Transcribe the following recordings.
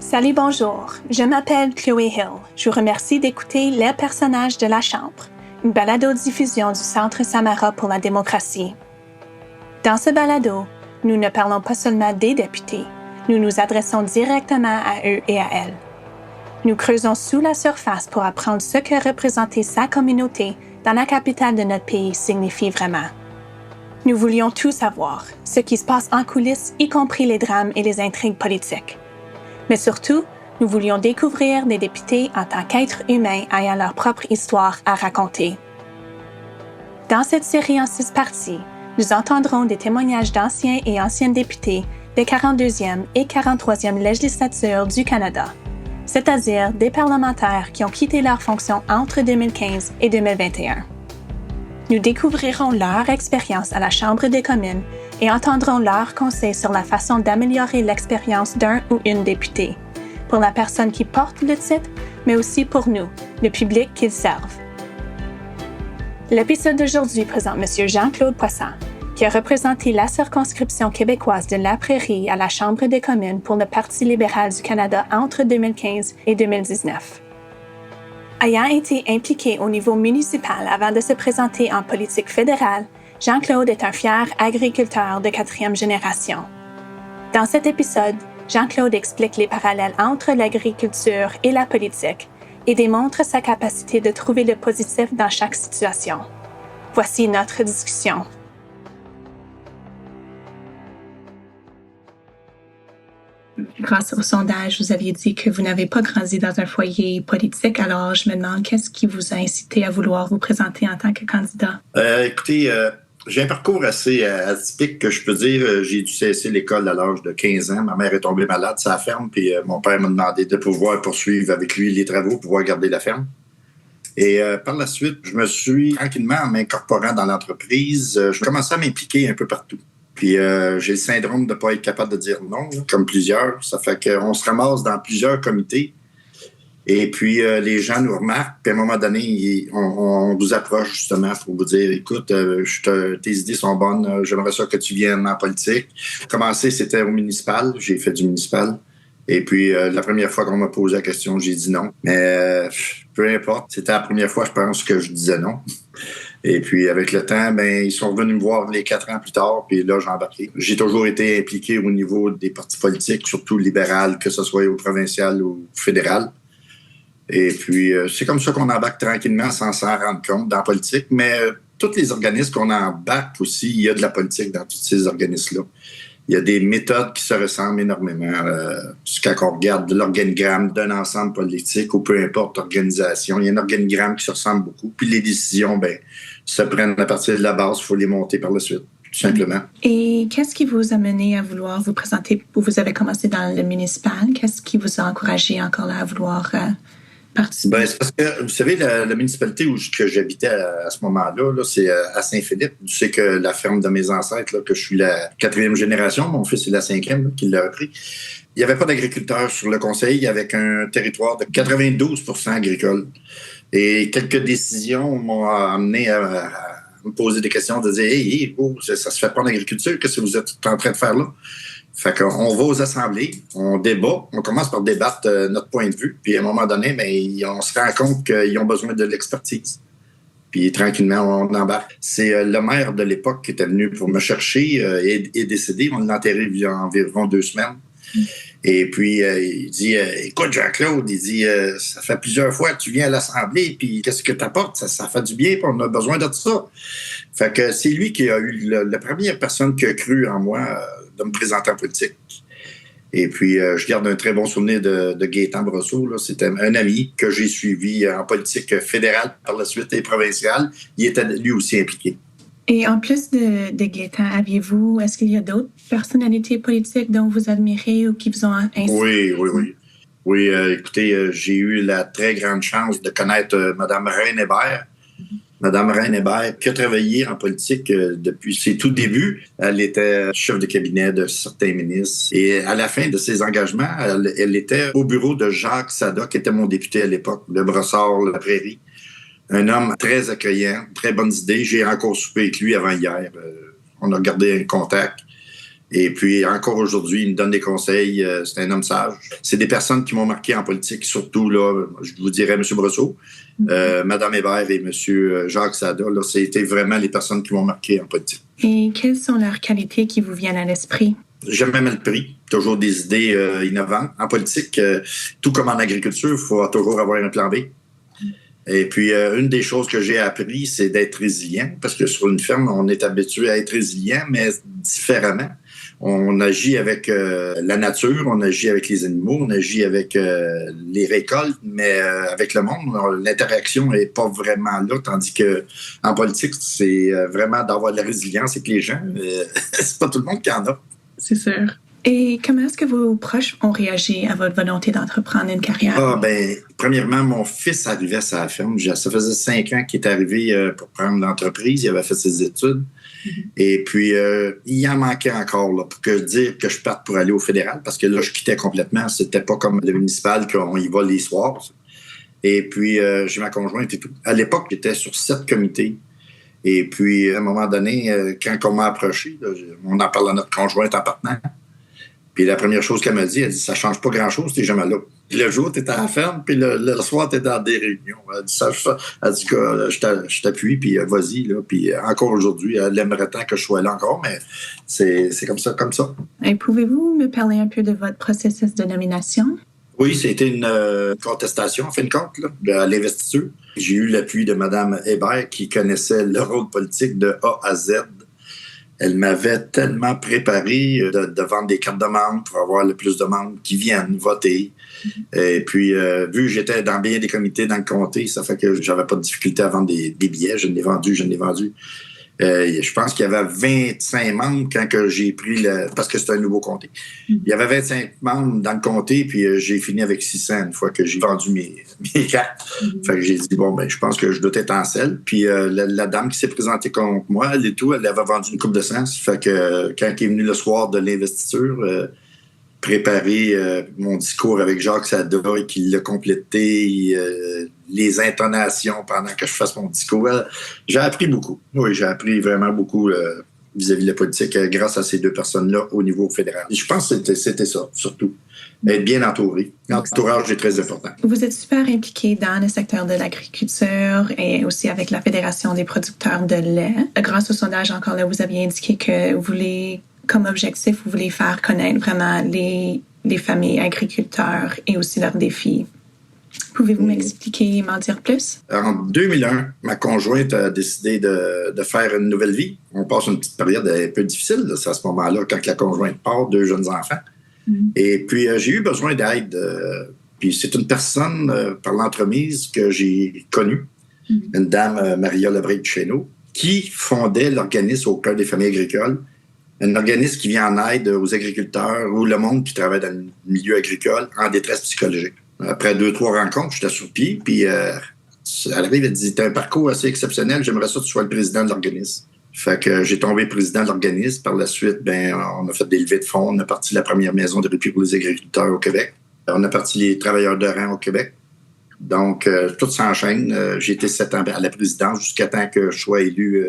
Salut, bonjour. Je m'appelle Chloé Hill. Je vous remercie d'écouter Les personnages de la Chambre, une balado-diffusion du Centre Samara pour la démocratie. Dans ce balado, nous ne parlons pas seulement des députés, nous nous adressons directement à eux et à elles. Nous creusons sous la surface pour apprendre ce que représenter sa communauté dans la capitale de notre pays signifie vraiment. Nous voulions tout savoir, ce qui se passe en coulisses, y compris les drames et les intrigues politiques. Mais surtout, nous voulions découvrir des députés en tant qu'êtres humains ayant leur propre histoire à raconter. Dans cette série en 6 parties, nous entendrons des témoignages d'anciens et anciennes députés des 42e et 43e législatures du Canada, c'est-à-dire des parlementaires qui ont quitté leur fonction entre 2015 et 2021. Nous découvrirons leur expérience à la Chambre des communes et entendrons leurs conseils sur la façon d'améliorer l'expérience d'un ou une députée, pour la personne qui porte le titre, mais aussi pour nous, le public qu'ils servent. L'épisode d'aujourd'hui présente M. Jean-Claude Poisson, qui a représenté la circonscription québécoise de La Prairie à la Chambre des communes pour le Parti libéral du Canada entre 2015 et 2019. Ayant été impliqué au niveau municipal avant de se présenter en politique fédérale, Jean-Claude est un fier agriculteur de 4e génération. Dans cet épisode, Jean-Claude explique les parallèles entre l'agriculture et la politique et démontre sa capacité de trouver le positif dans chaque situation. Voici notre discussion. Grâce au sondage, vous aviez dit que vous n'avez pas grandi dans un foyer politique. Alors, je me demande, qu'est-ce qui vous a incité à vouloir vous présenter en tant que candidat? Écoutez, j'ai un parcours assez atypique que je peux dire. J'ai dû cesser l'école à l'âge de 15 ans. Ma mère est tombée malade sur la ferme, puis mon père m'a demandé de pouvoir poursuivre avec lui les travaux, pouvoir garder la ferme. Et par la suite, je me suis tranquillement, en m'incorporant dans l'entreprise, je commençais à m'impliquer un peu partout. Puis j'ai le syndrome de ne pas être capable de dire non, comme plusieurs. Ça fait qu'on se ramasse dans plusieurs comités. Et puis les gens nous remarquent. Puis à un moment donné, on vous approche justement pour vous dire, écoute, tes idées sont bonnes, j'aimerais ça que tu viennes en politique. Commencer, c'était au municipal. J'ai fait du municipal. Et puis la première fois qu'on m'a posé la question, j'ai dit non. Mais peu importe, c'était la première fois, je pense, que je disais non. Et puis, avec le temps, ils sont revenus me voir les 4 ans plus tard, puis là, j'ai embarqué. J'ai toujours été impliqué au niveau des partis politiques, surtout libéral, que ce soit au provincial ou au fédéral. Et puis, c'est comme ça qu'on embarque tranquillement sans s'en rendre compte dans la politique. Mais tous les organismes qu'on embarque aussi, il y a de la politique dans tous ces organismes-là. Il y a des méthodes qui se ressemblent énormément. Quand on regarde l'organigramme d'un ensemble politique ou peu importe l'organisation, il y a un organigramme qui se ressemble beaucoup. Puis les décisions, se prennent à partir de la base, il faut les monter par la suite, tout simplement. Et qu'est-ce qui vous a mené à vouloir vous présenter? Vous avez commencé dans le municipal. Qu'est-ce qui vous a encouragé encore là à vouloir participer? C'est parce que, vous savez, la municipalité que j'habitais à ce moment-là, c'est à Saint-Philippe. Je sais que la ferme de mes ancêtres, là, que je suis la 4e génération, mon fils est la 5e qui l'a repris. Il n'y avait pas d'agriculteurs sur le conseil avec un territoire de 92% agricole. Et quelques décisions m'ont amené à me poser des questions, de dire « Hey, ça se fait pas en agriculture, qu'est-ce que vous êtes en train de faire là? » Fait qu'on va aux assemblées, on débat, on commence par débattre notre point de vue, puis à un moment donné, on se rend compte qu'ils ont besoin de l'expertise. Puis tranquillement, on embarque. C'est le maire de l'époque qui était venu pour me chercher et décédé. On l'a enterré il y a environ 2 semaines. Et puis, il dit, écoute, Jean-Claude, il dit, ça fait plusieurs fois que tu viens à l'Assemblée, puis qu'est-ce que tu apportes? Ça fait du bien, puis on a besoin de ça. Fait que c'est lui qui a eu la première personne qui a cru en moi de me présenter en politique. Et puis, je garde un très bon souvenir de Gaétan Brosseau. Là. C'était un ami que j'ai suivi en politique fédérale par la suite et provinciale. Il était lui aussi impliqué. Et en plus de Gaétan, est-ce qu'il y a d'autres personnalités politiques dont vous admirez ou qui vous ont inspiré? Oui, écoutez, j'ai eu la très grande chance de connaître Mme Reine-Hébert. Mme Reine-Hébert, qui a travaillé en politique depuis ses tout débuts. Elle était chef de cabinet de certains ministres. Et à la fin de ses engagements, elle était au bureau de Jacques Sada, qui était mon député à l'époque, de Brossard-La Prairie. Un homme très accueillant, très bonnes idées. J'ai encore soupé avec lui avant hier. On a gardé un contact. Et puis, encore aujourd'hui, il me donne des conseils. C'est un homme sage. C'est des personnes qui m'ont marqué en politique, surtout, là, je vous dirais, M. Brosseau, Mme Hébert et M. Jacques Sada. Là, c'était vraiment les personnes qui m'ont marqué en politique. Et quelles sont leurs qualités qui vous viennent à l'esprit? Jamais mal pris. Toujours des idées innovantes. En politique, tout comme en agriculture, il faut toujours avoir un plan B. Et puis, une des choses que j'ai appris, c'est d'être résilient. Parce que sur une ferme, on est habitué à être résilient, mais différemment. On agit avec la nature, on agit avec les animaux, on agit avec les récoltes, mais avec le monde, l'interaction n'est pas vraiment là. Tandis que en politique, c'est vraiment d'avoir de la résilience avec les gens. C'est pas tout le monde qui en a. C'est sûr. Et comment est-ce que vos proches ont réagi à votre volonté d'entreprendre une carrière? Premièrement, mon fils arrivait à sa ferme. Ça faisait 5 ans qu'il est arrivé pour prendre l'entreprise. Il avait fait ses études. Et puis, il en manquait encore là, pour dire que je parte pour aller au fédéral, parce que là, je quittais complètement. C'était pas comme le municipal qu'on y va les soirs. Et puis, j'ai ma conjointe et tout. À l'époque, j'étais sur 7 comités. Et puis, à un moment donné, quand on m'a approché, là, on en parle à notre conjointe en partant. Puis la première chose qu'elle m'a dit, elle dit, ça change pas grand-chose, t'es jamais là. Le jour, t'es à la ferme, puis le soir, t'es dans des réunions. Elle dit, elle dit que je t'appuie, puis vas-y, là. Puis encore aujourd'hui, elle aimerait tant que je sois là encore, mais c'est comme ça. Et pouvez-vous me parler un peu de votre processus de nomination? Oui, c'était une contestation, en fin de compte, là, à l'investiture. J'ai eu l'appui de Mme Hébert, qui connaissait le rôle politique de A à Z. Elle m'avait tellement préparé de vendre des cartes de membres pour avoir le plus de membres qui viennent voter. Et puis, vu que j'étais dans bien des comités dans le comté, ça fait que j'avais pas de difficulté à vendre des billets. Je l'ai vendu. Je pense qu'il y avait 25 membres quand que j'ai pris parce que c'était un nouveau comté. Il y avait 25 membres dans le comté, puis j'ai fini avec 600 une fois que j'ai vendu mes cartes. Fait que j'ai dit, je pense que je dois être en selle. Puis la dame qui s'est présentée contre moi, elle avait vendu une coupe de sens. Fait que quand elle est venue le soir de l'investiture, préparer mon discours avec Jacques Sada et qu'il l'a complété, les intonations pendant que je fasse mon discours. J'ai appris beaucoup. Oui, j'ai appris vraiment beaucoup vis-à-vis de la politique grâce à ces 2 personnes-là au niveau fédéral. Et je pense que c'était ça, surtout. Être bien entouré. L'entourage est très important. Vous êtes super impliqué dans le secteur de l'agriculture et aussi avec la Fédération des producteurs de lait. Grâce au sondage, encore là, vous aviez indiqué que vous voulez... Comme objectif, vous voulez faire connaître vraiment les familles agriculteurs et aussi leurs défis. Pouvez-vous m'expliquer et m'en dire plus? En 2001, ma conjointe a décidé de faire une nouvelle vie. On passe une petite période un peu difficile, c'est à ce moment-là, quand la conjointe part, 2 jeunes enfants. Et puis, j'ai eu besoin d'aide. Puis, c'est une personne, par l'entremise, que j'ai connue, une dame, Maria Lebré-Duchesneau, qui fondait l'organisme au cœur des familles agricoles. Un organisme qui vient en aide aux agriculteurs ou le monde qui travaille dans le milieu agricole en détresse psychologique. Après 2-3 rencontres, j'étais sur pied, puis elle arrive, elle dit, t'as un parcours assez exceptionnel, j'aimerais ça que tu sois le président de l'organisme. Fait que j'ai tombé président de l'organisme. Par la suite, on a fait des levées de fonds, on a parti la première maison de répit pour les agriculteurs au Québec. On a parti les travailleurs de rang au Québec. Donc, tout s'enchaîne. J'ai été 7 ans à la présidence jusqu'à temps que je sois élu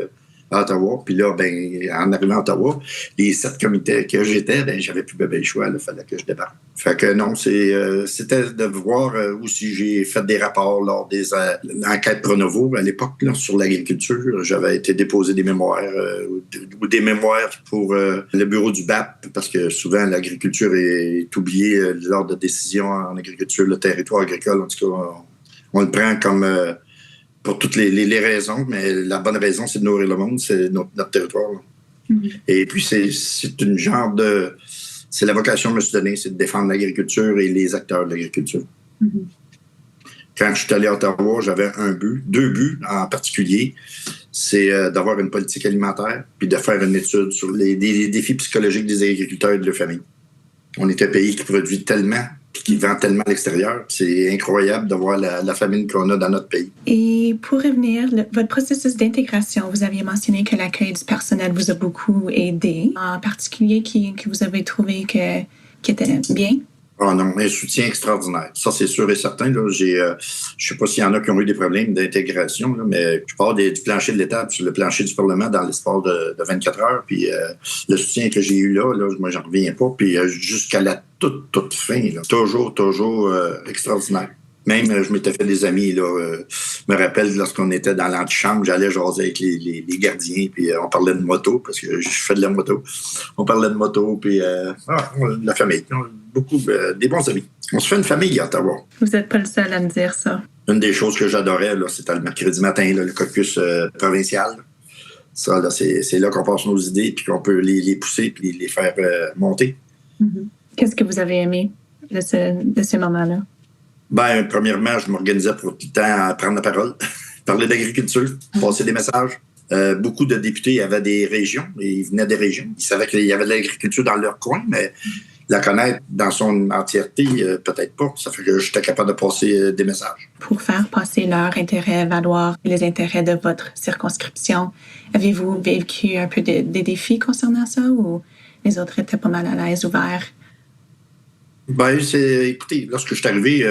à Ottawa. Puis là, en arrivant à Ottawa, les 7 comités que j'étais, j'avais plus le choix. Il fallait que je débarque. Fait que non, c'était de voir aussi, j'ai fait des rapports lors des enquêtes Pronovo à l'époque là, sur l'agriculture. J'avais été déposer des mémoires ou des mémoires pour le bureau du BAP, parce que souvent l'agriculture est oubliée lors de décisions en agriculture. Le territoire agricole, en tout cas, on le prend comme... pour toutes les raisons, mais la bonne raison, c'est de nourrir le monde, c'est notre territoire. Et puis, c'est une genre de... C'est la vocation que je me suis donnée, c'est de défendre l'agriculture et les acteurs de l'agriculture. Quand je suis allé à Ottawa, j'avais 2 buts en particulier. C'est d'avoir une politique alimentaire puis de faire une étude sur les défis psychologiques des agriculteurs et de leurs familles. On est un pays qui produit tellement qui vend tellement à l'extérieur. C'est incroyable de voir la famine qu'on a dans notre pays. Et pour revenir, votre processus d'intégration, vous aviez mentionné que l'accueil du personnel vous a beaucoup aidé, en particulier qui vous avez trouvé qui était bien? Ah non, un soutien extraordinaire. Ça, c'est sûr et certain. Là, je sais pas s'il y en a qui ont eu des problèmes d'intégration, là, mais je pars du plancher de l'étable sur le plancher du Parlement dans l'espace de 24 heures. Puis le soutien que j'ai eu là, moi, j'en reviens pas. Puis jusqu'à la toute fin, là, toujours extraordinaire. Même, je m'étais fait des amis, là. Je me rappelle, lorsqu'on était dans l'antichambre, j'allais jaser avec les gardiens, puis on parlait de moto, parce que je fais de la moto. On parlait de moto, puis la famille. Beaucoup, des bons amis. On se fait une famille à Ottawa. Vous n'êtes pas le seul à me dire ça. Une des choses que j'adorais, là, c'était le mercredi matin, là, le caucus provincial. Ça, là, c'est là qu'on passe nos idées, puis qu'on peut les pousser, puis les faire monter. Mm-hmm. Qu'est-ce que vous avez aimé de ces moments-là? Ben, premièrement, je m'organisais pour tout le temps prendre la parole, parler d'agriculture, passer des messages. Beaucoup de députés avaient des régions, et ils venaient des régions. Ils savaient qu'il y avait de l'agriculture dans leur coin, mais la connaître dans son entièreté, peut-être pas. Ça fait que j'étais capable de passer des messages. Pour faire passer leurs intérêts, valoir les intérêts de votre circonscription, avez-vous vécu un peu des défis concernant ça ou les autres étaient pas mal à l'aise, ouverts? Ben, écoutez, lorsque je suis arrivé,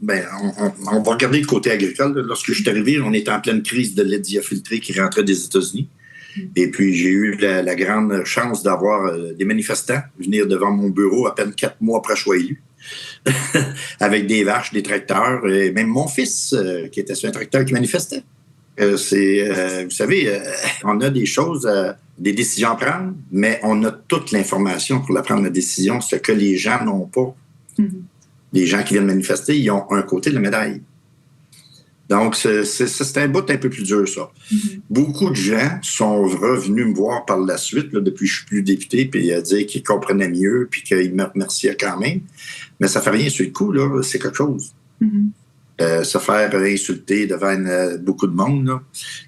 on va regarder le côté agricole. Lorsque je suis arrivé, on était en pleine crise de lait diafiltré qui rentrait des États-Unis. Et puis, j'ai eu la grande chance d'avoir des manifestants venir devant mon bureau à peine 4 mois après que je sois élu, avec des vaches, des tracteurs, et même mon fils qui était sur un tracteur qui manifestait. Vous savez, on a des choses, des décisions à prendre, mais on a toute l'information pour la prendre, la décision, ce que les gens n'ont pas. Mm-hmm. Les gens qui viennent manifester, ils ont un côté de la médaille. Donc, c'est un bout un peu plus dur, ça. Mm-hmm. Beaucoup de gens sont revenus me voir par la suite, là, depuis que je suis plus député, puis dire qu'ils comprenaient mieux, puis qu'ils me remerciaient quand même. Mais ça fait rien sur le coup, là, c'est quelque chose. Mm-hmm. Se faire insulter devant beaucoup de monde. Là.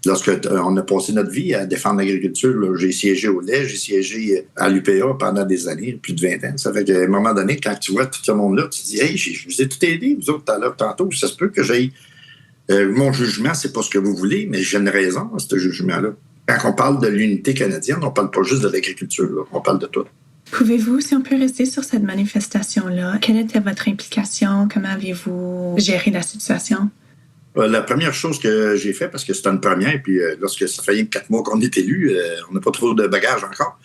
Lorsqu'on a passé notre vie à défendre l'agriculture, là, j'ai siégé au lait, j'ai siégé à l'UPA pendant des années, plus de 20 ans. Ça fait qu'à un moment donné, quand tu vois tout ce monde-là, tu te dis « Hey, je vous ai tout aidé, vous autres, tantôt. Ça se peut que j'aille... mon jugement, c'est pas ce que vous voulez, mais j'ai une raison à ce jugement-là. Quand on parle de l'unité canadienne, on parle pas juste de l'agriculture, là, on parle de tout. Pouvez-vous, si on peut rester sur cette manifestation-là, quelle était votre implication? Comment avez-vous géré la situation? La première chose que j'ai fait, parce que c'était une première, puis lorsque ça fait 4 mois qu'on est élu, on n'a pas trop de bagages encore.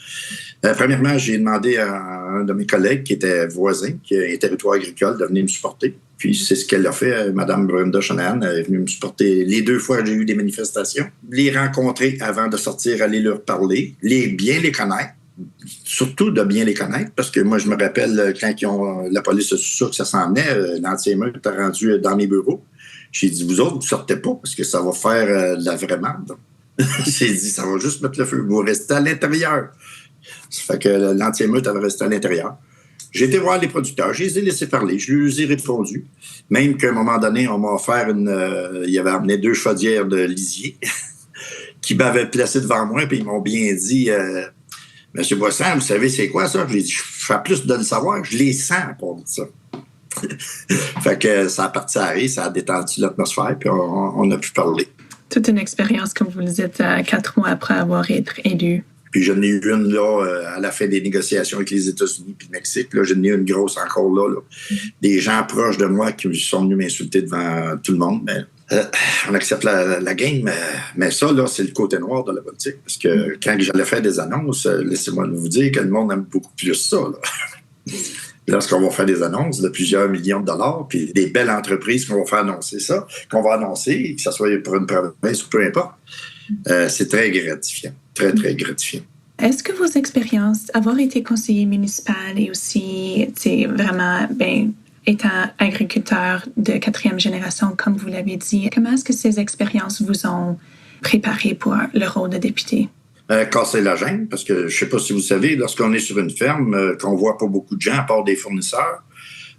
Premièrement, j'ai demandé à un de mes collègues qui était voisin, qui est territoire agricole, de venir me supporter. Puis c'est ce qu'elle a fait, Mme Brenda Shanahan, elle est venue me supporter les 2 fois que j'ai eu des manifestations. Les rencontrer avant de sortir, aller leur parler, bien les connaître. Surtout de bien les connaître, parce que moi, je me rappelle quand la police a su ça que ça s'en venait, l'anti-émeute était rendu dans mes bureaux. J'ai dit, vous autres, vous sortez pas, parce que ça va faire de la vraie merde. J'ai dit, ça va juste mettre le feu. Vous restez à l'intérieur. Ça fait que l'anti-émeute, elle va rester à l'intérieur. J'ai été voir les producteurs, je les ai laissés parler, je leur ai répondu. Même qu'à un moment donné, on m'a offert il avait amené 2 chaudières de lisier qui m'avaient placé devant moi, puis ils m'ont bien dit... Monsieur Boissan, vous savez c'est quoi ça? J'ai dit, je fais plus de le savoir, je les sens à part de ça. Fait que ça a parti à rire, ça a détendu l'atmosphère, puis on a pu parler. Toute une expérience, comme vous le dites, 4 mois après avoir été élu. Puis j'en ai eu une là, à la fin des négociations avec les États-Unis puis le Mexique. Là, j'en ai eu une grosse encore là. Des gens proches de moi qui sont venus m'insulter devant tout le monde. Mais, on accepte la game, mais ça, là, c'est le côté noir de la politique. Parce que quand j'allais faire des annonces, laissez-moi vous dire que le monde aime beaucoup plus ça. Là. Lorsqu'on va faire des annonces de plusieurs millions de dollars, puis des belles entreprises qu'on va faire annoncer ça, qu'on va annoncer, que ce soit pour une province ou peu importe, c'est très gratifiant. Très, très gratifiant. Est-ce que vos expériences, avoir été conseiller municipal et aussi, vraiment, étant agriculteur de 4e génération, comme vous l'avez dit, comment est-ce que ces expériences vous ont préparé pour le rôle de député? Casser la gêne, parce que je ne sais pas si vous savez, lorsqu'on est sur une ferme, qu'on ne voit pas beaucoup de gens, à part des fournisseurs,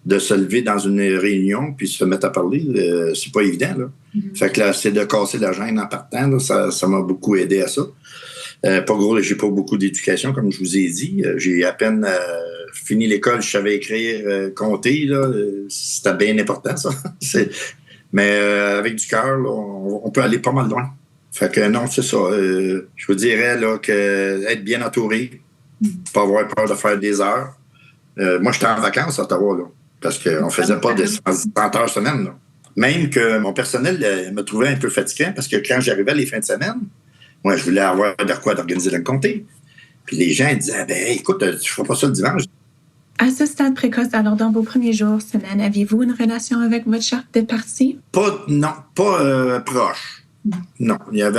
de se lever dans une réunion puis se mettre à parler, c'est pas évident. Là. Mm-hmm. Fait que là, c'est de casser la gêne en partant. Là, ça m'a beaucoup aidé à ça. J'ai pas beaucoup d'éducation, comme je vous ai dit. J'ai à peine fini l'école, je savais écrire, compter. Là, c'était bien important, ça. Mais avec du cœur, on peut aller pas mal loin. Fait que non, c'est ça. Je vous dirais là, que être bien entouré, pas avoir peur de faire des heures. Moi, j'étais en vacances à Ottawa. Là. Parce qu'on ne faisait pas de 100 heures semaine. Là. Même que mon personnel me trouvait un peu fatigant parce que quand j'arrivais les fins de semaine, moi, je voulais avoir de quoi d'organiser le comté. Puis les gens disaient, écoute, tu ne feras pas ça le dimanche. À ce stade précoce, alors dans vos premiers jours, semaines, aviez-vous une relation avec votre chef de parti? Pas proche. Non,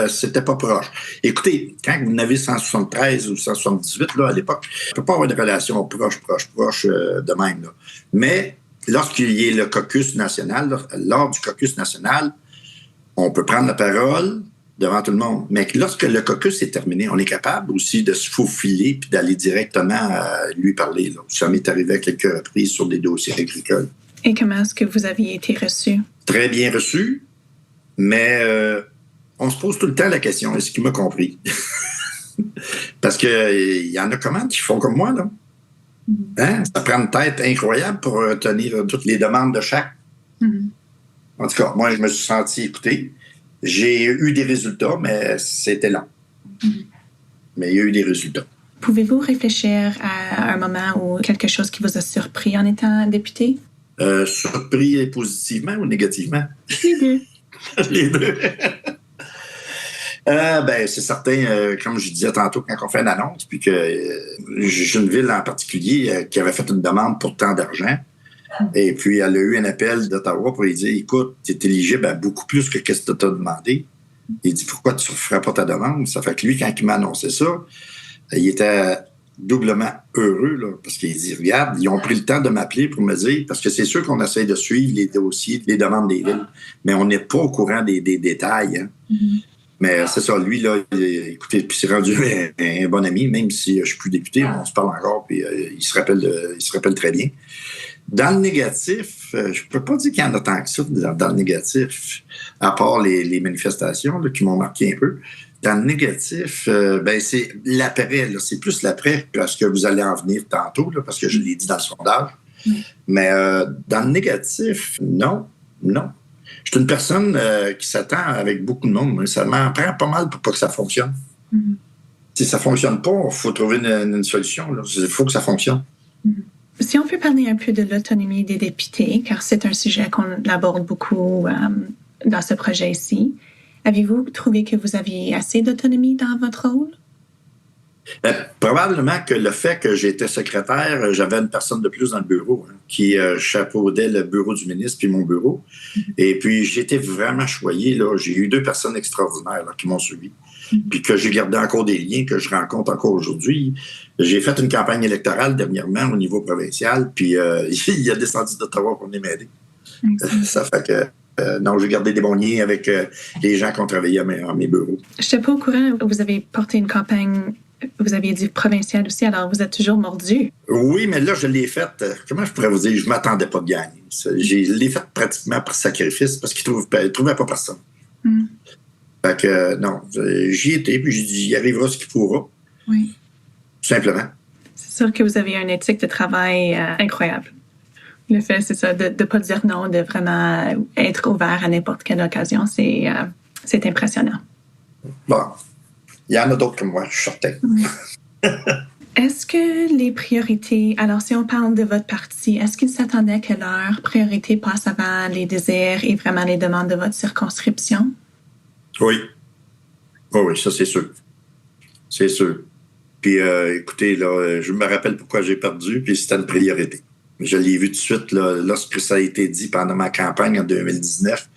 c'était pas proche. Écoutez, quand vous en avez 173 ou 178 là, à l'époque, on ne peut pas avoir de relation proche de même. Là. Mais lorsqu'il y a le caucus national, lors du caucus national, on peut prendre la parole devant tout le monde. Mais lorsque le caucus est terminé, on est capable aussi de se faufiler puis d'aller directement lui parler. Là. Ça m'est arrivé à quelques reprises sur des dossiers agricoles. Et comment est-ce que vous aviez été reçu? Très bien reçu, mais on se pose tout le temps la question, est-ce qu'il m'a compris? Parce qu'il y en a qui font comme moi, là. Hein? Ça prend une tête incroyable pour tenir toutes les demandes de chaque. En tout cas, moi, je me suis senti écouté. J'ai eu des résultats, mais c'était lent. Mais il y a eu des résultats. Pouvez-vous réfléchir à un moment ou quelque chose qui vous a surpris en étant député? Surpris positivement ou négativement? Les deux. Les deux. C'est certain, comme je disais tantôt, quand on fait une annonce, puis que j'ai une ville en particulier qui avait fait une demande pour tant d'argent, et puis elle a eu un appel d'Ottawa pour lui dire, écoute, tu es éligible à beaucoup plus que ce que tu as demandé. Il dit, pourquoi tu ne feras pas ta demande? Ça fait que lui, quand il m'a annoncé ça, il était doublement heureux, là, parce qu'il dit, regarde, ils ont pris le temps de m'appeler pour me dire, parce que c'est sûr qu'on essaie de suivre les dossiers, les demandes des villes, mais on n'est pas au courant des détails. Hein. Mais c'est ça, lui, là, écoutez, puis c'est rendu un bon ami, même si je ne suis plus député, on se parle encore, puis il se rappelle très bien. Dans le négatif, je ne peux pas dire qu'il y en a tant que ça dans le négatif, à part les manifestations là, qui m'ont marqué un peu. Dans le négatif, c'est l'après, là, c'est plus l'après parce que vous allez en venir tantôt, là, parce que je l'ai dit dans le sondage. Mais dans le négatif, non. Je suis une personne qui s'attend avec beaucoup de monde, mais ça m'en prend pas mal pour pas que ça fonctionne. Si ça ne fonctionne pas, il faut trouver une solution. Il faut que ça fonctionne. Si on peut parler un peu de l'autonomie des députés, car c'est un sujet qu'on aborde beaucoup dans ce projet ici, avez-vous trouvé que vous aviez assez d'autonomie dans votre rôle? Probablement que le fait que j'étais secrétaire, j'avais une personne de plus dans le bureau qui chapeaudait le bureau du ministre puis mon bureau. Et puis, j'étais vraiment choyé. Là. J'ai eu 2 personnes extraordinaires là, qui m'ont suivi. Puis que j'ai gardé encore des liens que je rencontre encore aujourd'hui. J'ai fait une campagne électorale dernièrement au niveau provincial, puis il a descendu d'Ottawa pour venir m'aider. Ça fait que, non, j'ai gardé des bons liens avec les gens qui ont travaillé à mes bureaux. Je n'étais pas au courant, vous avez porté une campagne, vous aviez dit provinciale aussi, alors vous êtes toujours mordu. Oui, mais là, je l'ai faite, comment je pourrais vous dire, je ne m'attendais pas de gagner. Je l'ai faite pratiquement par sacrifice, parce qu'il ne trouvait pas personne. Fait que, non, j'y étais, puis j'ai dit, il arrivera ce qu'il pourra. Oui. Tout simplement. C'est sûr que vous avez une éthique de travail incroyable. Le fait, c'est ça, de ne pas dire non, de vraiment être ouvert à n'importe quelle occasion, c'est impressionnant. Bon, il y en a d'autres comme moi, je suis certain. Est-ce que les priorités, alors si on parle de votre parti, est-ce qu'ils s'attendaient que leurs priorités passent avant les désirs et vraiment les demandes de votre circonscription? Oui. Oui, ça c'est sûr. C'est sûr. Puis écoutez, là, je me rappelle pourquoi j'ai perdu, puis c'était une priorité. Je l'ai vu tout de suite, là, lorsque ça a été dit pendant ma campagne en 2019,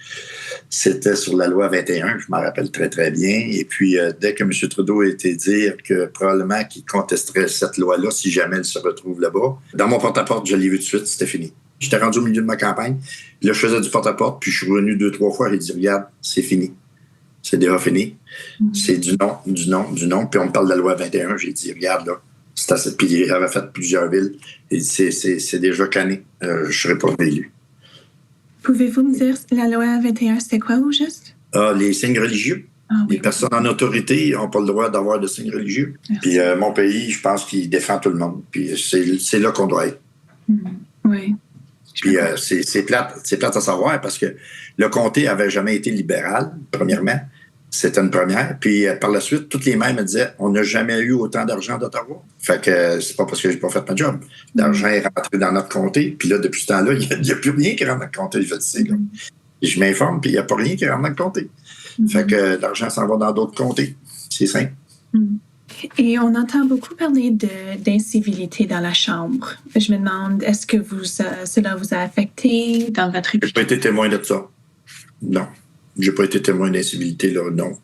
c'était sur la loi 21, je m'en rappelle très, très bien. Et puis, dès que M. Trudeau a été dire que probablement qu'il contesterait cette loi-là si jamais elle se retrouve là-bas, dans mon porte-à-porte, je l'ai vu tout de suite, c'était fini. J'étais rendu au milieu de ma campagne. Là, je faisais du porte-à-porte, puis je suis revenu 2-3 fois et j'ai dit, regarde, c'est fini. C'est déjà fini. C'est du non. Puis on me parle de la loi 21. J'ai dit, regarde, là, c'est assez. Puis j'avais fait plusieurs villes. Et c'est déjà canné. Je ne serai pas élu. Pouvez-vous me dire, la loi 21, c'était quoi au juste? Les signes religieux. Les personnes en autorité n'ont pas le droit d'avoir de signes religieux. Merci. Puis mon pays, je pense qu'il défend tout le monde. Puis c'est là qu'on doit être. Oui. Puis c'est plate à savoir parce que le comté n'avait jamais été libéral, premièrement. C'était une première. Puis par la suite, toutes les maires me disaient on n'a jamais eu autant d'argent d'Ottawa. Fait que c'est pas parce que j'ai pas fait ma job. L'argent est rentré dans notre comté. Puis là, depuis ce temps-là, il n'y a plus rien qui rentre dans le comté. Je le sais. Là. Et je m'informe, puis il n'y a pas rien qui rentre dans le comté. Fait que l'argent s'en va dans d'autres comtés. C'est simple. Et on entend beaucoup parler d'incivilité dans la Chambre. Je me demande, est-ce que cela vous a affecté dans votre... Je n'ai pas été témoin de ça. Non. J'ai pas été témoin d'incivilité, là. Donc,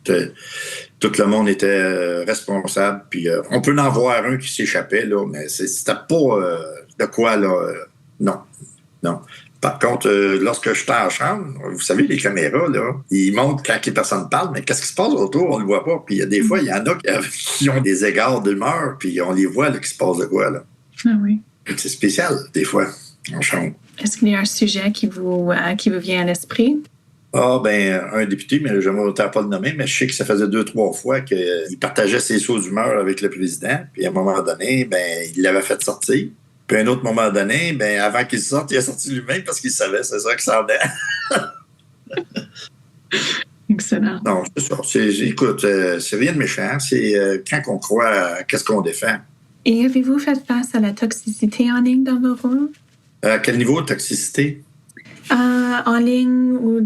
tout le monde était responsable. Puis, on peut en voir un qui s'échappait, là, mais c'était pas de quoi, là. Non. Par contre, lorsque j'étais en chambre, vous savez, les caméras, là, ils montrent quand personne parle, mais qu'est-ce qui se passe autour, on ne le voit pas. Puis, des fois, il y en a qui ont des égards d'humeur, puis on les voit, là, qui se passe de quoi, là. Ah oui. C'est spécial, des fois, en chambre. Est-ce qu'il y a un sujet qui vous vient à l'esprit? Ah, ben, un député, mais je ne vais pas le nommer, mais je sais que ça faisait 2-3 fois qu'il partageait ses sauts d'humeur avec le président. Puis à un moment donné, ben, il l'avait fait sortir. Puis à un autre moment donné, ben, avant qu'il sorte, il a sorti lui-même parce qu'il savait, c'est ça qui s'en venait. Excellent. Non, c'est ça. Écoute, c'est rien de méchant. C'est quand on croit à qu'est-ce qu'on défend. Et avez-vous fait face à la toxicité en ligne dans vos rôles? À quel niveau de toxicité? En ligne ou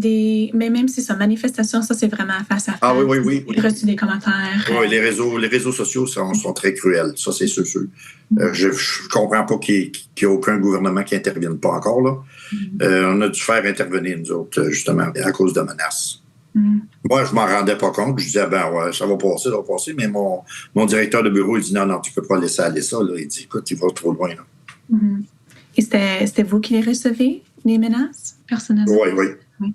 mais même si c'est une manifestation, ça c'est vraiment face à face. Ah oui. J'ai reçu des commentaires. Oui, les réseaux sociaux sont très cruels. Ça, c'est sûr. Je ne comprends pas qu'il n'y ait aucun gouvernement qui n'intervienne pas encore, là. On a dû faire intervenir, nous autres, justement, à cause de menaces. Moi, je m'en rendais pas compte. Je disais, ben ouais, ça va passer. Mais mon directeur de bureau, il dit, non, tu peux pas laisser aller ça, là. Il dit, écoute, il va trop loin, là. Et c'était vous qui les recevez, les menaces, personnellement? Oui.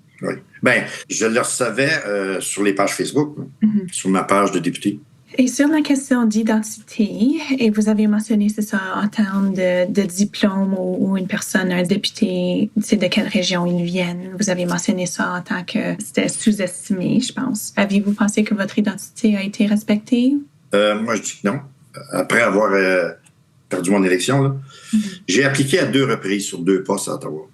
Ben, je le recevais sur les pages Facebook, sur ma page de député. Et sur la question d'identité, et vous avez mentionné, c'est ça, en termes de diplôme ou une personne, un député, c'est de quelle région ils viennent. Vous avez mentionné ça en tant que c'était sous-estimé, je pense. Aviez-vous pensé que votre identité a été respectée? Moi, je dis que non. Après avoir perdu mon élection, là, j'ai appliqué à 2 reprises sur 2 postes à Ottawa.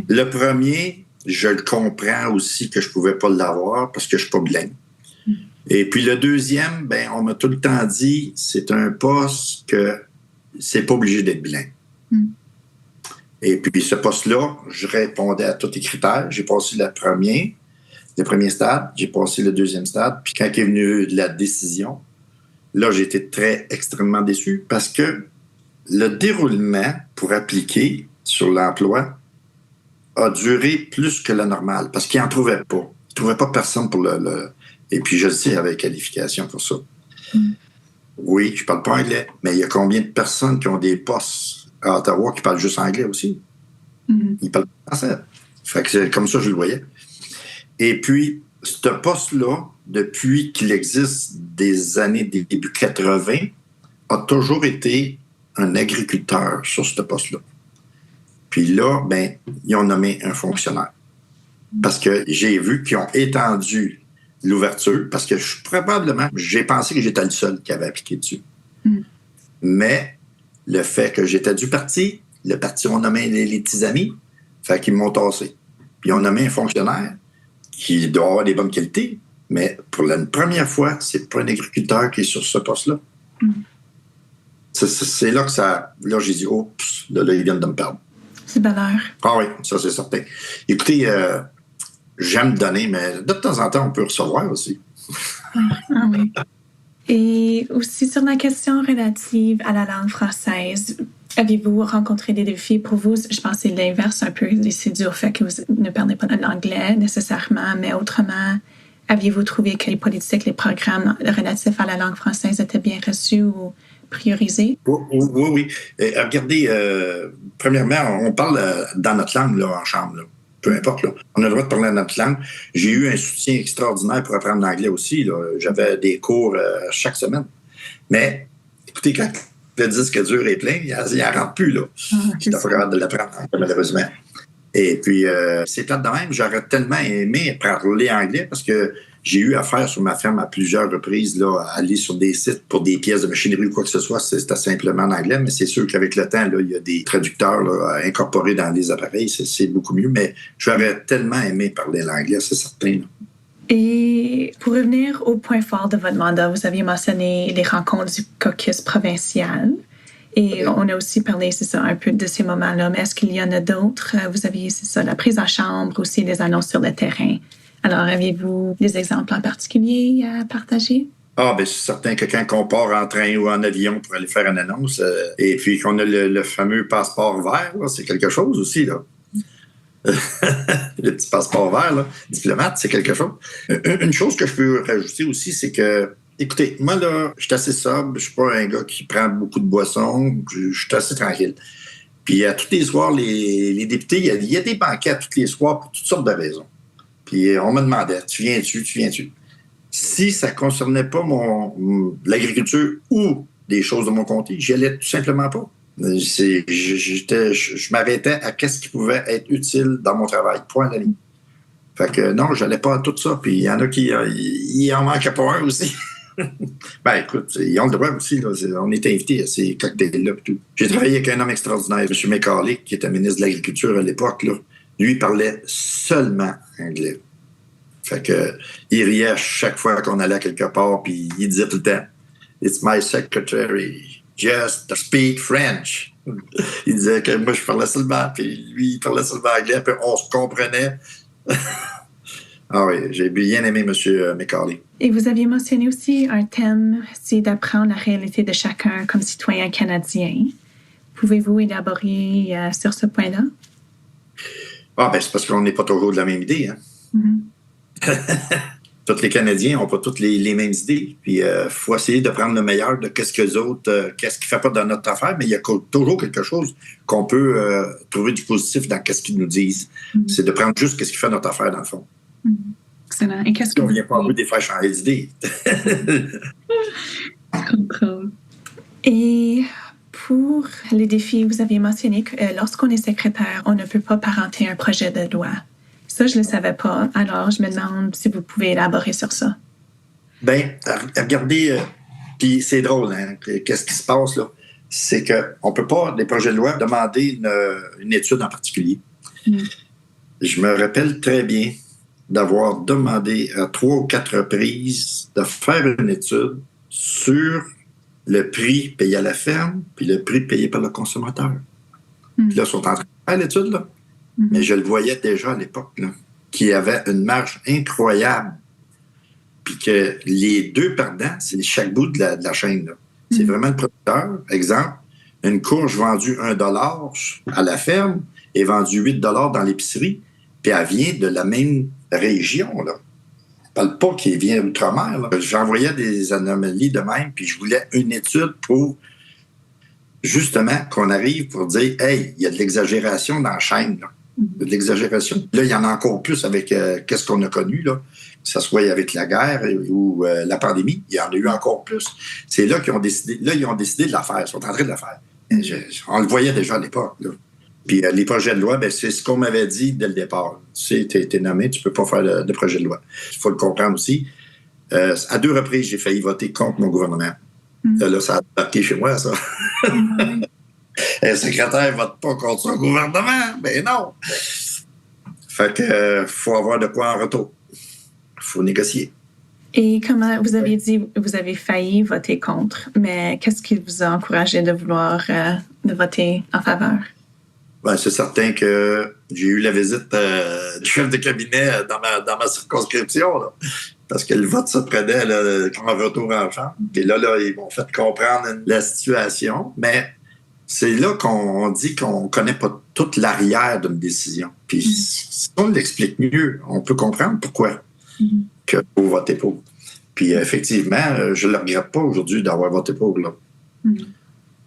Le premier, je le comprends aussi que je ne pouvais pas l'avoir parce que je ne suis pas bilingue. Et puis le deuxième, ben, on m'a tout le temps dit, c'est un poste que c'est pas obligé d'être bilingue. Et puis ce poste-là, je répondais à tous les critères. J'ai passé le premier stade, j'ai passé le deuxième stade. Puis quand est venue la décision, là, j'ai été extrêmement déçu parce que le déroulement pour appliquer sur l'emploi a duré plus que la normale parce qu'ils n'en trouvaient pas. Ils ne trouvaient pas personne pour le... Et puis, je le sais, avec qualification pour ça. Oui, je ne parle pas anglais, mais il y a combien de personnes qui ont des postes à Ottawa qui parlent juste anglais aussi? Ils parlent français. Fait que c'est comme ça que je le voyais. Et puis, ce poste-là, depuis qu'il existe des années des débuts 80, a toujours été un agriculteur sur ce poste-là. Puis là, ben, ils ont nommé un fonctionnaire. Parce que j'ai vu qu'ils ont étendu l'ouverture, parce que j'ai pensé que j'étais le seul qui avait appliqué dessus. Mais le fait que j'étais du parti, le parti ont nommé les petits amis, fait qu'ils m'ont tassé. Puis ils ont nommé un fonctionnaire qui doit avoir des bonnes qualités, mais pour la première fois, c'est pas un agriculteur qui est sur ce poste-là. C'est là que ça... Là, j'ai dit, oups, là, ils viennent de me perdre. C'est valeur. Ah oui, ça, c'est certain. Écoutez, j'aime donner, mais de temps en temps, on peut recevoir aussi. Ah oui. Et aussi sur la question relative à la langue française, avez-vous rencontré des défis pour vous? Je pense que c'est l'inverse un peu. C'est dû au fait que vous ne parlez pas l'anglais nécessairement, mais autrement, aviez-vous trouvé que les politiques, les programmes relatifs à la langue française étaient bien reçus ou priorisés? Oui. Regardez, premièrement, on parle dans notre langue là, en chambre. Là. Peu importe. Là. On a le droit de parler dans notre langue. J'ai eu un soutien extraordinaire pour apprendre l'anglais aussi. Là. J'avais des cours chaque semaine. Mais, écoutez, quand le disque dur est plein, il n'en rentre plus. Là. Je n'étais pas capable de l'apprendre, malheureusement. Et puis, c'est plate de même. J'aurais tellement aimé parler anglais parce que j'ai eu affaire sur ma ferme à plusieurs reprises là, à aller sur des sites pour des pièces de machinerie ou quoi que ce soit. C'était simplement en anglais, mais c'est sûr qu'avec le temps, là, il y a des traducteurs là, incorporés dans les appareils. C'est beaucoup mieux, mais j'aurais tellement aimé parler l'anglais, c'est certain. Et pour revenir au point fort de votre mandat, vous aviez mentionné les rencontres du caucus provincial. Et on a aussi parlé, c'est ça, un peu de ces moments-là. Mais est-ce qu'il y en a d'autres? Vous aviez, c'est ça, la prise en chambre, aussi les annonces sur le terrain. Alors, aviez-vous des exemples en particulier à partager? Ah, bien, c'est certain que quand on part en train ou en avion pour aller faire une annonce, et puis qu'on a le fameux passeport vert, là, c'est quelque chose aussi, là. Le petit passeport vert, là, diplomate, c'est quelque chose. Une chose que je peux rajouter aussi, c'est que, écoutez, moi, là, je suis assez sobre, je suis pas un gars qui prend beaucoup de boissons, je suis assez tranquille. Puis, à tous les soirs, les députés, il y a des banquets à tous les soirs pour toutes sortes de raisons. Puis, on me demandait, tu viens-tu? Si ça ne concernait pas l'agriculture ou des choses de mon comté, j'y allais tout simplement pas. Je m'arrêtais à qu'est-ce qui pouvait être utile dans mon travail. Point à la ligne. Fait que non, je n'allais pas à tout ça. Puis il y en a qui il en manquait pas un aussi. Ben écoute, ils ont le droit aussi. Là. On est invités à ces cocktails-là. Tout. J'ai travaillé avec un homme extraordinaire, M. McCauley, qui était ministre de l'Agriculture à l'époque. Là. Lui, il parlait seulement anglais. Fait que il riait à chaque fois qu'on allait quelque part, puis il disait tout le temps « It's my secretary, just speak French ». Il disait que moi, je parlais seulement, puis lui, il parlait seulement anglais, puis on se comprenait. Ah oui, j'ai bien aimé M. McCauley. Et vous aviez mentionné aussi un thème, c'est d'apprendre la réalité de chacun comme citoyen canadien. Pouvez-vous élaborer sur ce point-là? Ah, ben c'est parce qu'on n'est pas toujours de la même idée, hein. Mm-hmm. Tous les Canadiens n'ont pas toutes les mêmes idées. Puis, il faut essayer de prendre le meilleur de qu'est-ce que les autres, qu'est-ce qui ne fait pas dans notre affaire, mais il y a toujours quelque chose qu'on peut trouver du positif dans qu'est-ce qu'ils nous disent. Mm-hmm. C'est de prendre juste qu'est-ce qui fait notre affaire, dans le fond. Mm-hmm. Excellent. Et qu'est-ce que on ne vient pas à vous de faire changer d'idée. Je comprends. Et pour les défis, vous avez mentionné que lorsqu'on est secrétaire, on ne peut pas parenter un projet de loi. Ça, je ne le savais pas. Alors, je me demande si vous pouvez élaborer sur ça. Bien, regardez, puis c'est drôle, hein, qu'est-ce qui se passe là? C'est qu'on ne peut pas, des projets de loi, demander une étude en particulier. Mm. Je me rappelle très bien d'avoir demandé à 3 ou 4 reprises de faire une étude sur le prix payé à la ferme puis le prix payé par le consommateur. Mm. Puis là, ils sont en train de faire l'étude, là. Mm-hmm. Mais je le voyais déjà à l'époque, là, qu'il y avait une marge incroyable. Puis que les deux perdants, c'est chaque bout de la chaîne. Là. Mm-hmm. C'est vraiment le producteur. Exemple, une courge vendue $1 à la ferme est vendue $8 dans l'épicerie, puis elle vient de la même région. Là. Je ne parle pas qu'elle vient d'outre-mer. Là. J'envoyais des anomalies de même, puis je voulais une étude pour justement qu'on arrive pour dire « Hey, il y a de l'exagération dans la chaîne. » Là. De l'exagération. Là, il y en a encore plus avec qu'est-ce qu'on a connu, là, que ce soit avec la guerre ou la pandémie. Il y en a eu encore plus. C'est là qu'ils ont décidé. Là, ils ont décidé de la faire. Ils sont en train de la faire. On le voyait déjà à l'époque. Là. Puis les projets de loi, ben, c'est ce qu'on m'avait dit dès le départ. Tu sais, t'es nommé, tu peux pas faire de projet de loi. Il faut le comprendre aussi. À 2 reprises, j'ai failli voter contre mon gouvernement. Là, ça a adapté chez moi, ça. Un secrétaire ne vote pas contre son gouvernement. Ben non. Fait que faut avoir de quoi en retour. Il faut négocier. Et comment, vous avez dit, vous avez failli voter contre, mais qu'est-ce qui vous a encouragé de vouloir de voter en faveur? Ben, c'est certain que j'ai eu la visite du chef de cabinet dans ma circonscription, là, parce que le vote se prenait là, comme un retour en chambre. Et là, ils m'ont fait comprendre la situation, mais c'est là qu'on dit qu'on ne connaît pas toute l'arrière d'une décision. Puis si on l'explique mieux, on peut comprendre pourquoi que vous votez pour. Puis effectivement, je ne le regrette pas aujourd'hui d'avoir voté pour. Là.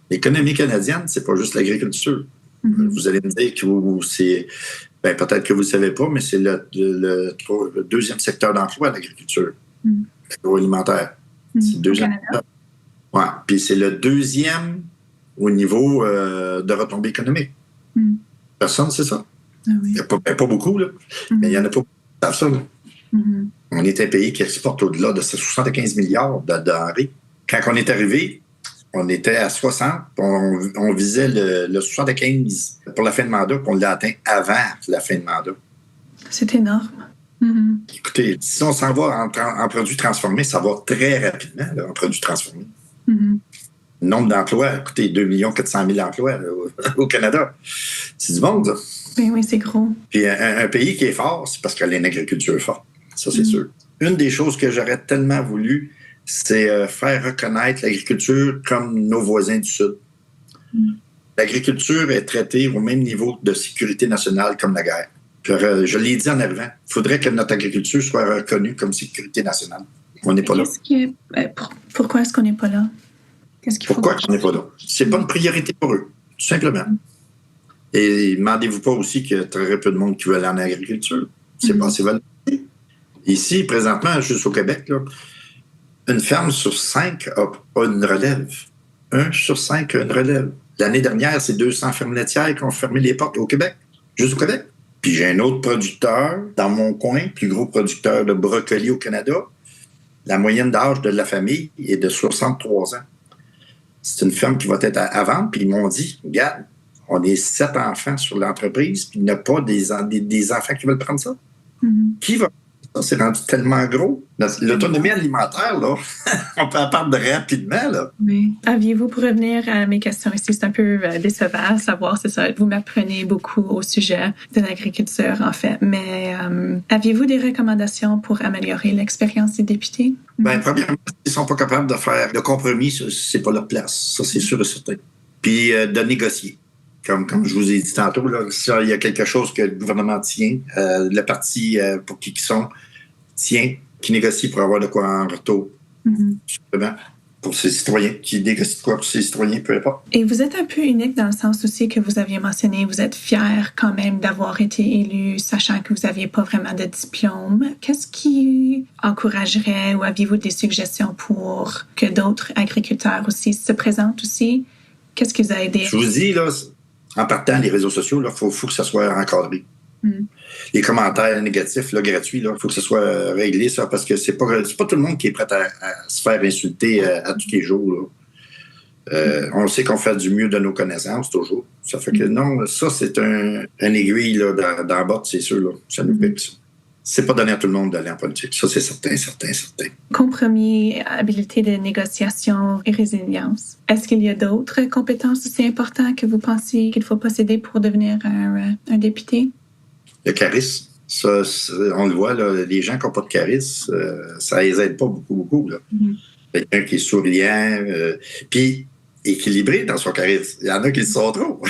L'économie canadienne, c'est pas juste l'agriculture. Vous allez me dire que c'est... Ben, peut-être que vous ne le savez pas, mais c'est le deuxième secteur d'emploi, l'agriculture. L'agroalimentaire. C'est le deuxième. Ouais. Puis c'est le deuxième au niveau de retombées économiques. Personne ne sait ça. Ah oui. Il n'y a pas beaucoup, là, mais il y en a pas beaucoup qui savent ça. Là. On est un pays qui exporte au-delà de 75 milliards de denrées. Quand on est arrivé, on était à 60, on visait le 75 pour la fin de mandat, puis on l'a atteint avant la fin de mandat. C'est énorme. Écoutez, si on s'en va en produits transformés, ça va très rapidement, là, en produits transformés. Nombre d'emplois, écoutez, 2 400 000 emplois là, au Canada. C'est du monde, ça. Ben oui, c'est gros. Puis un pays qui est fort, c'est parce qu'il y a une agriculture forte. Ça, c'est sûr. Une des choses que j'aurais tellement voulu, c'est faire reconnaître l'agriculture comme nos voisins du Sud. L'agriculture est traitée au même niveau de sécurité nationale comme la guerre. Puis, je l'ai dit en arrivant, il faudrait que notre agriculture soit reconnue comme sécurité nationale. On n'est pas là. Pourquoi est-ce qu'on n'est pas là? Pourquoi on n'est pas là? C'est pas une priorité pour eux, tout simplement. Et demandez-vous pas aussi qu'il y a très peu de monde qui veut aller en agriculture. C'est pas assez valorisé. Ici, présentement, juste au Québec, là, une ferme sur 5 a une relève. 1 sur 5 a une relève. L'année dernière, c'est 200 fermes laitières qui ont fermé les portes au Québec, juste au Québec. Puis j'ai un autre producteur dans mon coin, plus gros producteur de brocolis au Canada. La moyenne d'âge de la famille est de 63 ans. C'est une ferme qui va être à vendre, puis ils m'ont dit, regarde, on est 7 enfants sur l'entreprise, puis il n'y a pas des enfants qui veulent prendre ça. Qui va? Ça, c'est rendu tellement gros. L'autonomie alimentaire, là, on peut en perdre rapidement. Là. Oui. Aviez-vous, pour revenir à mes questions ici, c'est un peu décevant à savoir, c'est ça, vous m'apprenez beaucoup au sujet de l'agriculture, en fait, mais aviez-vous des recommandations pour améliorer l'expérience des députés? Bien, premièrement, ils ne sont pas capables de faire de compromis, c'est pas leur place. Ça, c'est sûr et certain. Puis de négocier. Comme je vous ai dit tantôt, là, s'il y a quelque chose que le gouvernement tient, le parti pour qui ils sont tient, qui négocie pour avoir de quoi en retour. Justement, pour ses citoyens, qui négocie de quoi pour ses citoyens, peu importe. Et vous êtes un peu unique dans le sens aussi que vous aviez mentionné, vous êtes fier quand même d'avoir été élu, sachant que vous n'aviez pas vraiment de diplôme. Qu'est-ce qui encouragerait ou aviez-vous des suggestions pour que d'autres agriculteurs aussi se présentent aussi? Qu'est-ce qui vous a aidé? Je vous dis, là, en partant des réseaux sociaux, il faut que ça soit encadré. Les commentaires négatifs, là, gratuits, il faut que ça soit réglé, ça, parce que c'est pas tout le monde qui est prêt à se faire insulter à tous les jours. Là. On sait qu'on fait du mieux de nos connaissances, toujours. Ça fait que non, ça, c'est un aiguille là, dans la botte, c'est sûr. Là. Ça nous pique, ça. C'est pas donné à tout le monde d'aller en politique. Ça, c'est certain. Compromis, habileté de négociation et résilience. Est-ce qu'il y a d'autres compétences aussi importantes que vous pensez qu'il faut posséder pour devenir un député? Le charisme. Ça, on le voit, là, les gens qui n'ont pas de charisme, ça les aide pas beaucoup. Là. Quelqu'un qui est souriant, puis équilibré dans son charisme. Il y en a qui le sont trop.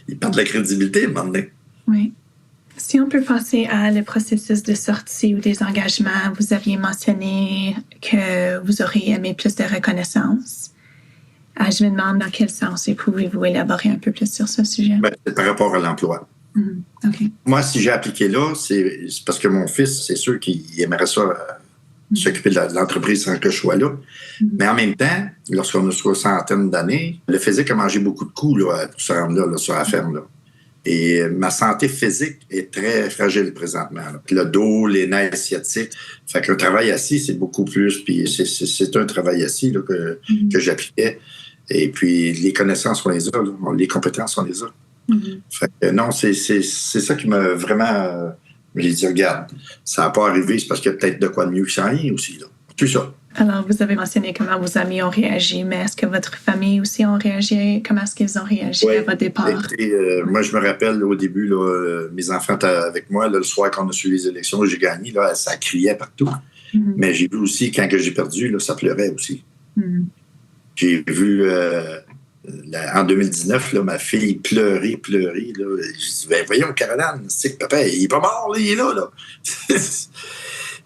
Ils perdent la crédibilité à un moment donné. Oui. Si on peut penser à le processus de sortie ou des engagements, vous aviez mentionné que vous auriez aimé plus de reconnaissance. Je me demande dans quel sens et pouvez-vous élaborer un peu plus sur ce sujet? Ben, c'est par rapport à l'emploi. Okay. Moi, si j'ai appliqué là, c'est parce que mon fils, c'est sûr qu'il aimerait ça s'occuper de l'entreprise sans que je sois là. Mais en même temps, lorsqu'on a 60 d'années, le physique a mangé beaucoup de coups là, pour se rendre là, sur la ferme. Là. Et ma santé physique est très fragile présentement. Là. Le dos, les nerfs sciatiques. Fait qu'un travail assis, c'est beaucoup plus. Puis c'est un travail assis là, que j'appliquais. Et puis les connaissances, on les a. Là. Les compétences, on les a. Fait que non, c'est ça qui m'a vraiment... j'ai dit, regarde, ça n'a pas arrivé, c'est parce qu'il y a peut-être de quoi de mieux que ça rien aussi. Là. Tout ça. Alors, vous avez mentionné comment vos amis ont réagi, mais est-ce que votre famille aussi ont réagi? Comment est-ce qu'ils ont réagi à votre départ? Moi, je me rappelle là, au début, là, mes enfants étaient avec moi. Là, le soir, quand on a suivi les élections, j'ai gagné. Là, ça criait partout. Mais j'ai vu aussi, quand j'ai perdu, là, ça pleurait aussi. J'ai vu... en 2019, là, ma fille pleurait. Là. Je dis, ben, voyons, Caroline, c'est que papa, il est pas mort, là, il est là.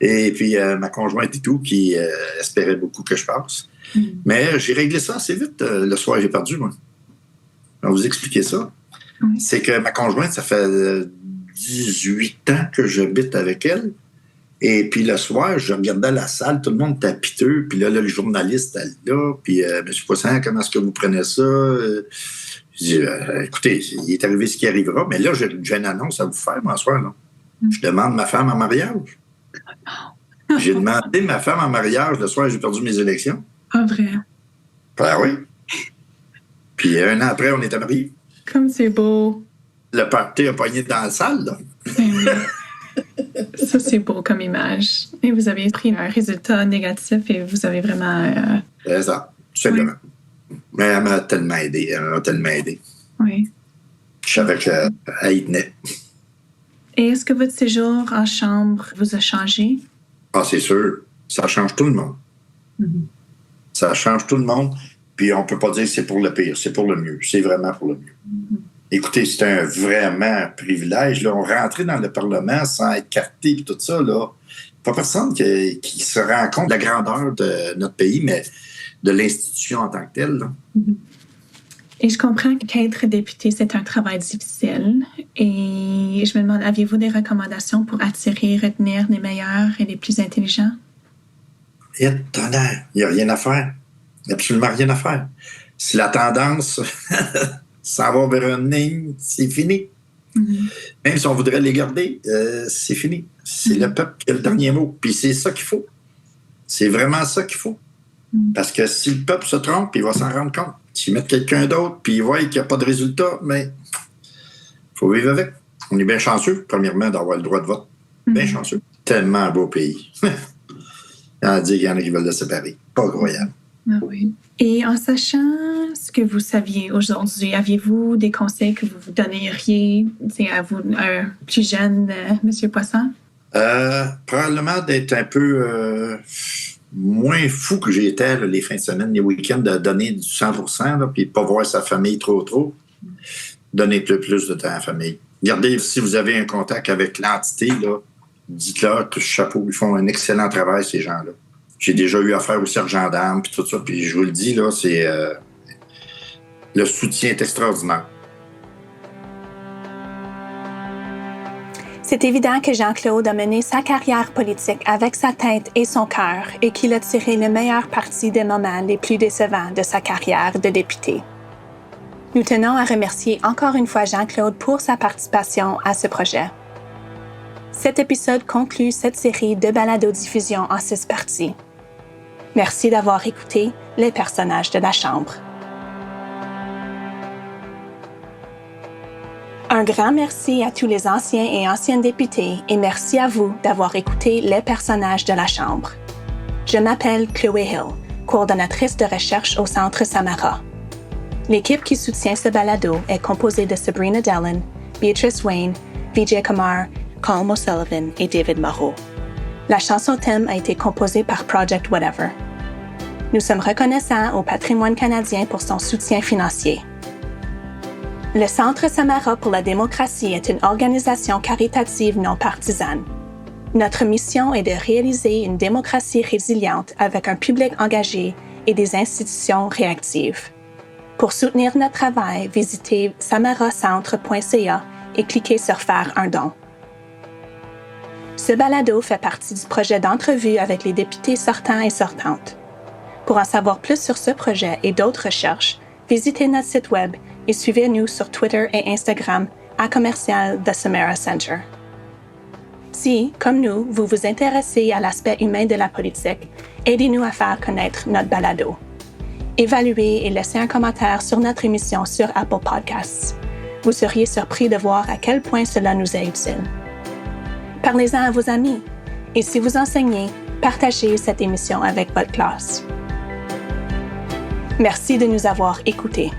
Et puis, ma conjointe et tout, qui espérait beaucoup que je passe. Mais j'ai réglé ça assez vite. Le soir, j'ai perdu, moi. Je vais vous expliquer ça. C'est que ma conjointe, ça fait 18 ans que j'habite avec elle. Et puis le soir, je regardais la salle, tout le monde était piteux. Puis là, le journaliste est là. Puis, M. Poisson, comment est-ce que vous prenez ça? Je dis, écoutez, il est arrivé ce qui arrivera. Mais là, j'ai une annonce à vous faire, moi, ce soir. Là. Je demande ma femme en mariage. J'ai demandé ma femme en mariage le soir, j'ai perdu mes élections. Ah, vrai? Ben oui. Puis un an après, on était mariés. Comme c'est beau. Le party a pogné dans la salle, là. Ben oui. Ça, c'est beau comme image. Et vous avez pris un résultat négatif et vous avez vraiment... C'est ça, tout simplement. Oui. Mais elle m'a tellement aidé. Oui. Je savais qu'elle y tenait. Et est-ce que votre séjour en chambre vous a changé? Ah, c'est sûr. Ça change tout le monde. Mm-hmm. Ça change tout le monde. Puis on peut pas dire que c'est pour le pire, c'est pour le mieux. C'est vraiment pour le mieux. Mm-hmm. Écoutez, c'est un vraiment privilège. Là. On rentrait dans le Parlement sans être carté et tout ça. Là. Pas personne qui se rend compte de la grandeur de notre pays, mais de l'institution en tant que telle. Là. Mm-hmm. Et je comprends qu'être député, c'est un travail difficile. Et je me demande, aviez-vous des recommandations pour attirer, retenir les meilleurs et les plus intelligents? Il n'y a rien à faire. Il n'y a absolument rien à faire. Si la tendance s'en va vers une ligne, c'est fini. Mm-hmm. Même si on voudrait les garder, c'est fini. C'est le peuple qui a le dernier mot. Puis c'est ça qu'il faut. C'est vraiment ça qu'il faut. Parce que si le peuple se trompe, il va s'en rendre compte. S'ils mettent quelqu'un d'autre, puis ils voient qu'il n'y a pas de résultat, mais il faut vivre avec. On est bien chanceux, premièrement, d'avoir le droit de vote. Bien chanceux. Tellement un beau pays. On dit qu'il y en a qui veulent le séparer. Pas incroyable. Ah oui. Et en sachant ce que vous saviez aujourd'hui, aviez-vous des conseils que vous donneriez à vous, un plus jeune M. Poisson? Probablement d'être un peu... moins fou que j'étais les fins de semaine, les week-ends, de donner du 100%, là, puis de ne pas voir sa famille trop. Donner plus de temps à la famille. Regardez, si vous avez un contact avec l'entité, là, dites-leur que chapeau, ils font un excellent travail, ces gens-là. J'ai déjà eu affaire au sergent d'armes, puis tout ça, puis je vous le dis, là, c'est... le soutien est extraordinaire. C'est évident que Jean-Claude a mené sa carrière politique avec sa tête et son cœur et qu'il a tiré le meilleur parti des moments les plus décevants de sa carrière de député. Nous tenons à remercier encore une fois Jean-Claude pour sa participation à ce projet. Cet épisode conclut cette série de balado-diffusion en 6 parties. Merci d'avoir écouté les personnages de la Chambre. Un grand merci à tous les anciens et anciennes députés et merci à vous d'avoir écouté les personnages de la Chambre. Je m'appelle Chloé Hill, coordonnatrice de recherche au Centre Samara. L'équipe qui soutient ce balado est composée de Sabrina Dellen, Beatrice Wayne, Vijay Kumar, Colm O'Sullivan et David Moreau. La chanson thème a été composée par Project Whatever. Nous sommes reconnaissants au patrimoine canadien pour son soutien financier. Le Centre Samara pour la démocratie est une organisation caritative non partisane. Notre mission est de réaliser une démocratie résiliente avec un public engagé et des institutions réactives. Pour soutenir notre travail, visitez samaracentre.ca et cliquez sur « Faire un don ». Ce balado fait partie du projet d'entrevue avec les députés sortants et sortantes. Pour en savoir plus sur ce projet et d'autres recherches, visitez notre site web et suivez-nous sur Twitter et Instagram @The Samara Center. Si, comme nous, vous vous intéressez à l'aspect humain de la politique, aidez-nous à faire connaître notre balado. Évaluez et laissez un commentaire sur notre émission sur Apple Podcasts. Vous seriez surpris de voir à quel point cela nous est utile. Parlez-en à vos amis et si vous enseignez, partagez cette émission avec votre classe. Merci de nous avoir écoutés.